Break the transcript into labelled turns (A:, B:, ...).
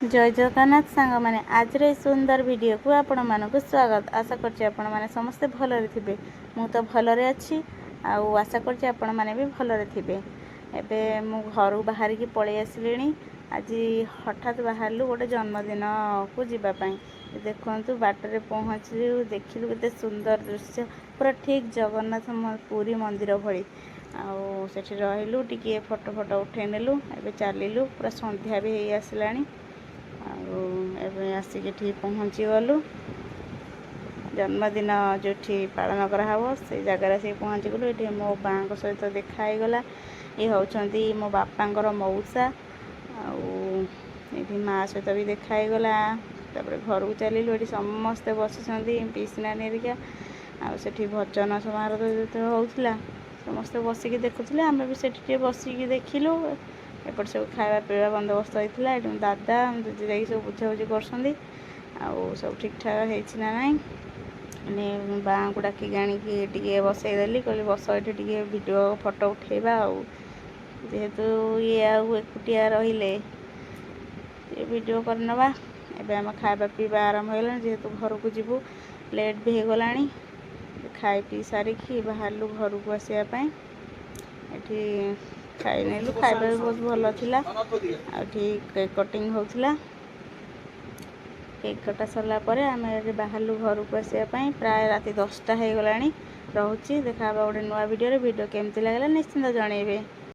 A: जय जगन्नाथ सांग मैंने आज सुंदर वीडियो को आपण मानक स्वागत। आशा करछि आपण माने समस्ते भलरे थिबे। मु तो भलरे अच्छी आशा करछि आपण माने भी भलरे थिबे। एबे मु घर बाहर की पळै आसिलेनी। आज हठात बाहरलु गोटे जन्मदिन को जीवा पई। देखंतु बाटरे पहुँचलु देखिलु केते सुंदर दृश्य पूरा ठीक जगन्नाथ पुरी मंदिर भली। आउ सेठी रहिलु टिके फोटो फोटो उठै नेलु। एबे चलिलु पूरा संध्या भी हेई आसिलानी। आसिक पहुँची गलु जन्मदिन जो पालन कराव से जगार से पहुँची गलु। ये मो बाँ सहित देखाईगला। ये होती मो बापांकर मौसा आठी माँ सहित भी देखाईगला। घर को चलू ये समस्ते बसी पीसी नानी हेरिका आठी भजन समारोह जो होता समस्ते बसिक देखुले आम भी से बसिक देखिलु। एपट सब खावा पीवा बंदोबस्त होता है। दादा दीदी जाकि सब बुझाबुझी कर सब ठीक ठाक होना ना बाँ को डाक आनिकी बसईदेली कहली बस ये वीडियो फोटो उठेबा जेहेतु ये आकुटिया रहिले वीडियो करनवा। एबे आम खावा पीवा आरंभ होगा जेहेतु घर को जीवु लेट भी होगला। खाई पी सारिकी बाहरलु घर को आसापी ये खाई नेलु। खाଇବା भी बहुत भल थिला। केक कटिंग होता केक कटा सरला परे आम बाहरलु घर को आसापी प्राय राति 10टा हो गला। रोची देखा गोटे नुआ वीडियो केमती लगे निश्चिंत जनइबे।